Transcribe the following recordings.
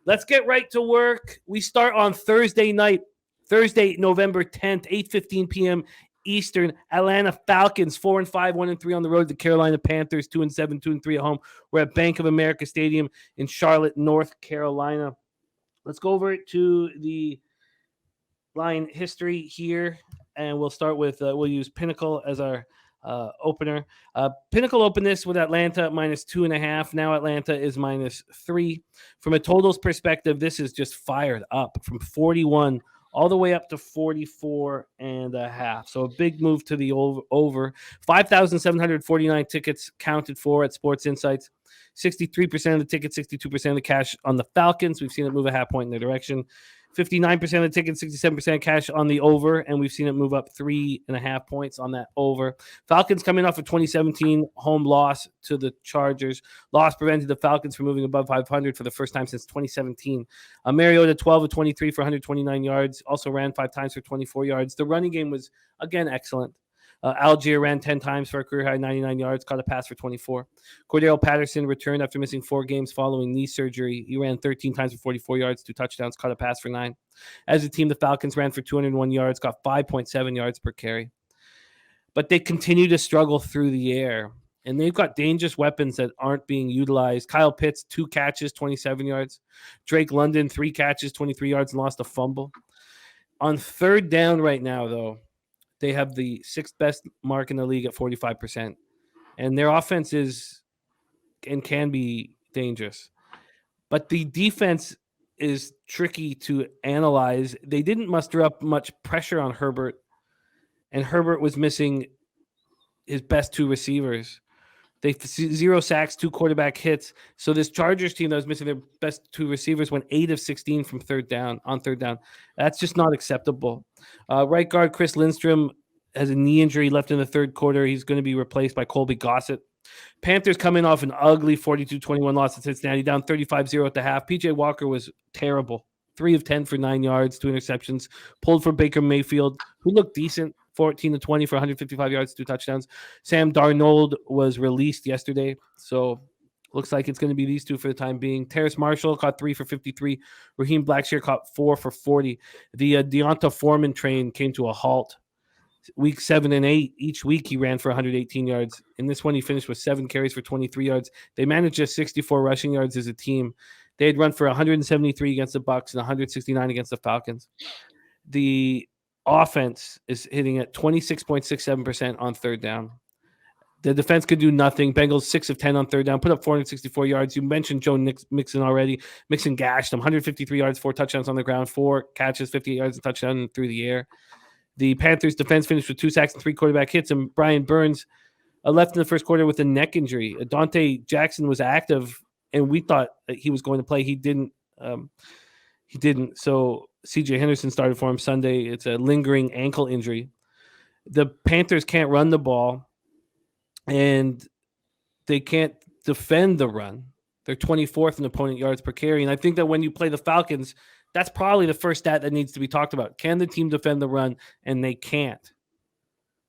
let's get right to work. We start on Thursday night, Thursday, November 10th, 8:15 p.m. Eastern. Atlanta Falcons 4-5, 1-3 on the road. The Carolina Panthers 2-7, 2-3 at home. We're at Bank of America Stadium in Charlotte, North Carolina. Let's go over to the line history here, and we'll start with we'll use Pinnacle as our opener. Pinnacle opened this with Atlanta -2.5. Now Atlanta is -3. From a totals perspective, this is just fired up from 41 all the way up to 44.5. So a big move to the over. 5,749 tickets counted for at Sports Insights. 63% of the tickets, 62% of the cash on the Falcons. We've seen it move a half point in their direction. 59% of the tickets, 67% cash on the over, and we've seen it move up 3.5 points on that over. Falcons coming off a 2017 home loss to the Chargers. Loss prevented the Falcons from moving above 500 for the first time since 2017. Mariota 12 of 23 for 129 yards, also ran 5 times for 24 yards. The running game was, again, excellent. Algier ran 10 times for a career-high 99 yards, caught a pass for 24. Cordero Patterson returned after missing 4 games following knee surgery. He ran 13 times for 44 yards, 2 touchdowns, caught a pass for 9. As a team, the Falcons ran for 201 yards, got 5.7 yards per carry. But they continue to struggle through the air, and they've got dangerous weapons that aren't being utilized. Kyle Pitts, 2 catches, 27 yards. Drake London, 3 catches, 23 yards, and lost a fumble. On third down right now, though, they have the 6th best mark in the league at 45%. And their offense is and can be dangerous. But the defense is tricky to analyze. They didn't muster up much pressure on Herbert, and Herbert was missing his best 2 receivers. They 0 sacks, 2 quarterback hits. So this Chargers team that was missing their best 2 receivers went 8 of 16 from third down. That's just not acceptable. Right guard Chris Lindstrom has a knee injury left in the third quarter. He's going to be replaced by Colby Gossett. Panthers coming off an ugly 42-21 loss to Cincinnati, down 35-0 at the half. PJ Walker was terrible. 3 of 10 for 9 yards, 2 interceptions. Pulled for Baker Mayfield, who looked decent. 14-20 for 155 yards, 2 touchdowns. Sam Darnold was released yesterday, so looks like it's going to be these 2 for the time being. Terrace Marshall caught 3 for 53. Raheem Blackshear caught 4 for 40. The Deonta Foreman train came to a halt. Week 7 and 8, each week he ran for 118 yards. In this one, he finished with 7 carries for 23 yards. They managed just 64 rushing yards as a team. They had run for 173 against the Bucs and 169 against the Falcons. The offense is hitting at 26.67% on third down. The defense could do nothing. Bengals 6 of 10 on third down, put up 464 yards. You mentioned Joe Mixon already. Mixon gashed them, 153 yards, 4 touchdowns on the ground, 4 catches, 58 yards, and touchdown through the air. The Panthers defense finished with 2 sacks and 3 quarterback hits, and Brian Burns left in the first quarter with a neck injury. Dante Jackson was active, and we thought that he was going to play. He didn't. So C.J. Henderson started for him Sunday. It's a lingering ankle injury. The Panthers can't run the ball, and they can't defend the run. They're 24th in opponent yards per carry, and I think that when you play the Falcons, that's probably the first stat that needs to be talked about. Can the team defend the run? And they can't.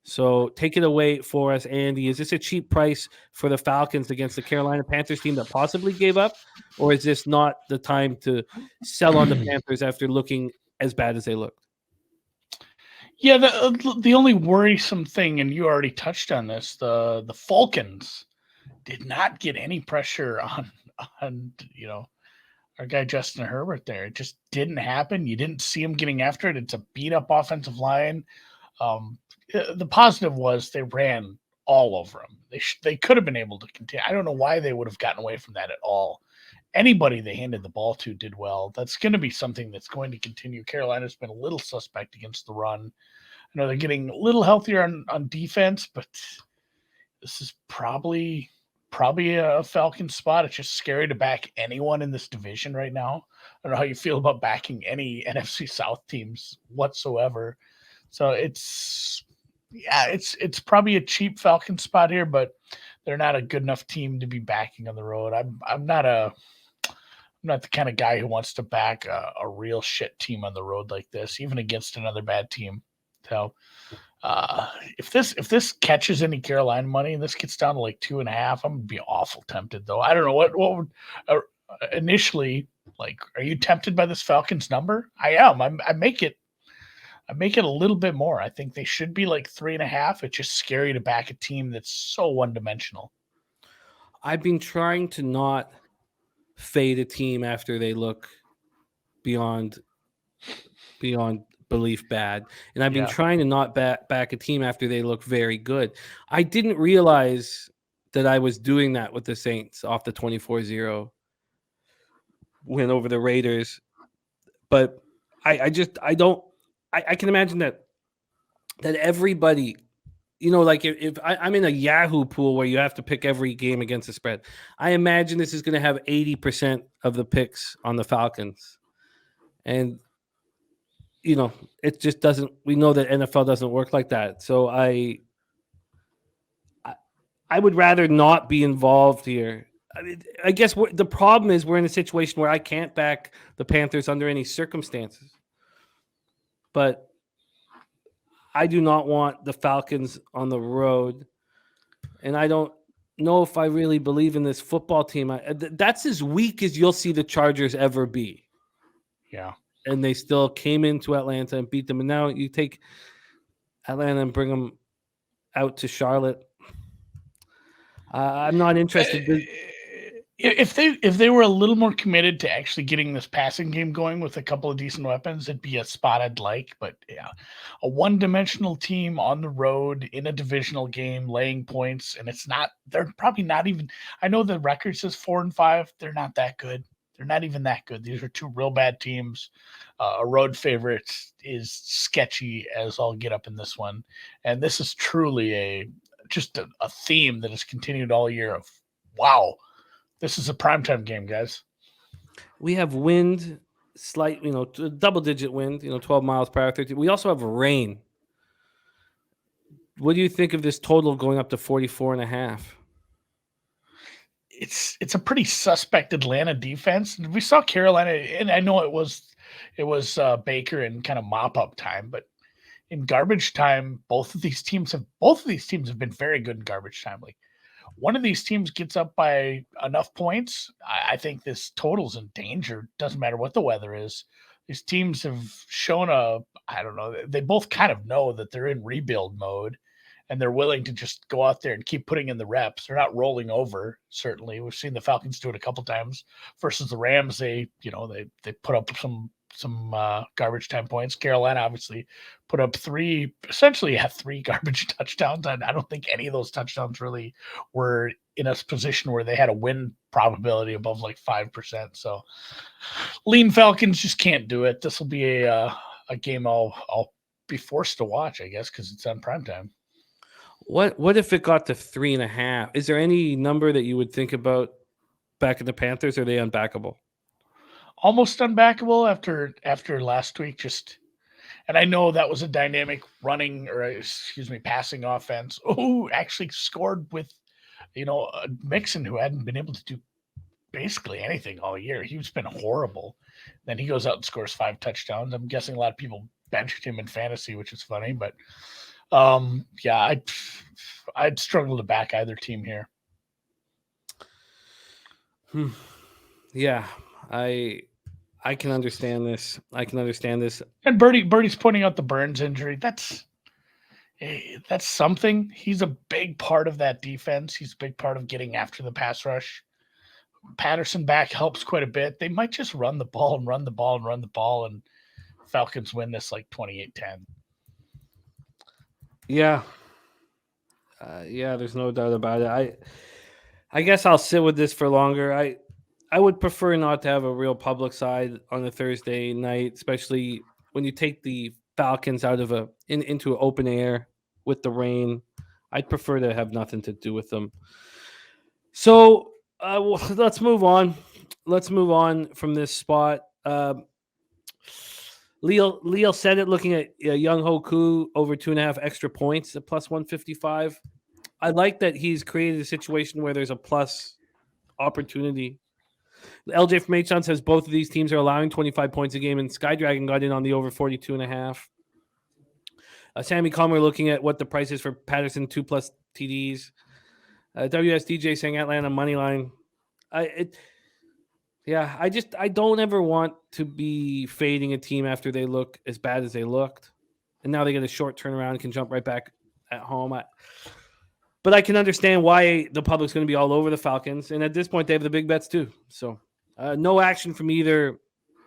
So take it away for us, Andy. Is this a cheap price for the Falcons against the Carolina Panthers team that possibly gave up? Or is this not the time to sell on the Panthers after looking as bad as they looked? Yeah, the only worrisome thing, and you already touched on this, the Falcons did not get any pressure on our guy Justin Herbert there. It just didn't happen. You didn't see him getting after it. It's a beat-up offensive line. The positive was they ran all over him. They could have been able to continue. I don't know why they would have gotten away from that at all. Anybody they handed the ball to did well. That's going to be something that's going to continue. Carolina's been a little suspect against the run. I know they're getting a little healthier on defense, but this is probably a Falcon spot. It's just scary to back anyone in this division right now. I don't know how you feel about backing any NFC South teams whatsoever. So it's probably a cheap Falcon spot here, but they're not a good enough team to be backing on the road. I'm not the kind of guy who wants to back a real shit team on the road like this, even against another bad team. So if this catches any Carolina money and this gets down to like 2.5, I'm gonna be awful tempted though. I don't know what would initially Like, are you tempted by this Falcons number? I am. I make it a little bit more. I think they should be like 3.5. It's just scary to back a team that's so one-dimensional. I've been trying to not fade a team after they look beyond belief bad, and I've been trying to not back a team after they look very good. I didn't realize that I was doing that with the Saints off the 24-0 win over the Raiders, but I can imagine that everybody, like if I'm in a Yahoo pool where you have to pick every game against the spread, I imagine this is going to have 80% of the picks on the Falcons. And, it just doesn't, we know that NFL doesn't work like that. So I would rather not be involved here. I mean, I guess the problem is we're in a situation where I can't back the Panthers under any circumstances. But I do not want the Falcons on the road. And I don't know if I really believe in this football team. That's as weak as you'll see the Chargers ever be. Yeah. And they still came into Atlanta and beat them. And now you take Atlanta and bring them out to Charlotte. I'm not interested. If they were a little more committed to actually getting this passing game going with a couple of decent weapons, it'd be a spot I'd like. But yeah, a one-dimensional team on the road in a divisional game, laying points, and they're probably not even. I know the record says 4-5. They're not that good. They're not even that good. These are two real bad teams. A road favorite is sketchy as I'll get up in this one, and this is truly just a theme that has continued all year of wow. This is a primetime game, guys. We have wind, slight, double-digit wind, 12 miles per hour. 13. We also have rain. What do you think of this total going up to 44.5? It's a pretty suspect Atlanta defense. We saw Carolina, and I know it was Baker and kind of mop-up time, but in garbage time, both of these teams have been very good in garbage time. Like, one of these teams gets up by enough points, I think this total's in danger. Doesn't matter what the weather is. These teams have shown I don't know, they both kind of know that they're in rebuild mode and they're willing to just go out there and keep putting in the reps. They're not rolling over, certainly. We've seen the Falcons do it a couple times versus the Rams. They put up some garbage time points. Carolina obviously put up three garbage touchdowns. And I don't think any of those touchdowns really were in a position where they had a win probability above like 5%. So lean Falcons just can't do it. This will be a game I'll be forced to watch, I guess, because it's on primetime. What if it got to 3.5? Is there any number that you would think about backing the Panthers? Or are they unbackable? Almost unbackable after last week. And I know that was a dynamic passing offense. Oh, actually scored with, Mixon, who hadn't been able to do basically anything all year. He's been horrible. Then he goes out and scores 5 touchdowns. I'm guessing a lot of people benched him in fantasy, which is funny, but yeah, I'd struggle to back either team here. Yeah, I can understand this. And Birdie's pointing out the Burns injury. That's something. He's a big part of that defense. He's a big part of getting after the pass rush. Patterson back helps quite a bit. They might just run the ball, and Falcons win this like 28-10. Yeah. There's no doubt about it. I guess I'll sit with this for longer. I would prefer not to have a real public side on a Thursday night, especially when you take the Falcons out of into an open air with the rain. I'd prefer to have nothing to do with them. So let's move on. Let's move on from this spot. Leo said it, looking at Young Hoku over 2.5 extra points at plus 155. I like that he's created a situation where there's a plus opportunity. LJ from H-Town says both of these teams are allowing 25 points a game, and Sky Dragon got in on the over 42.5. Sammy Comer looking at what the price is for Patterson 2+ TDs. WSDJ saying Atlanta money line. Yeah, I don't ever want to be fading a team after they look as bad as they looked, and now they get a short turnaround and can jump right back at home. But I can understand why the public's going to be all over the Falcons, and at this point, they have the big bets too. So, no action from either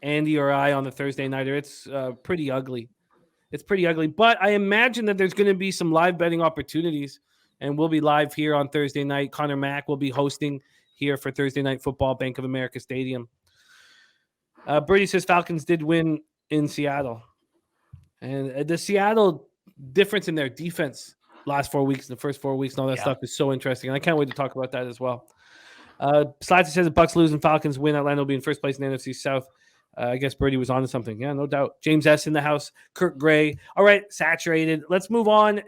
Andy or I on the Thursday nighter. It's pretty ugly. It's pretty ugly, but I imagine that there's going to be some live betting opportunities, and we'll be live here on Thursday night. Connor Mack will be hosting here for Thursday Night Football, Bank of America Stadium. Birdie says Falcons did win in Seattle, and the Seattle difference in their defense last 4 weeks, the first 4 weeks, and all that stuff is so interesting, and I can't wait to talk about that as well. Slides says the Bucs lose and Falcons win. Atlanta will be in first place in the NFC South. I guess Birdie was on to something. Yeah, no doubt. James S. in the house. Kirk Gray. All right, saturated. Let's move on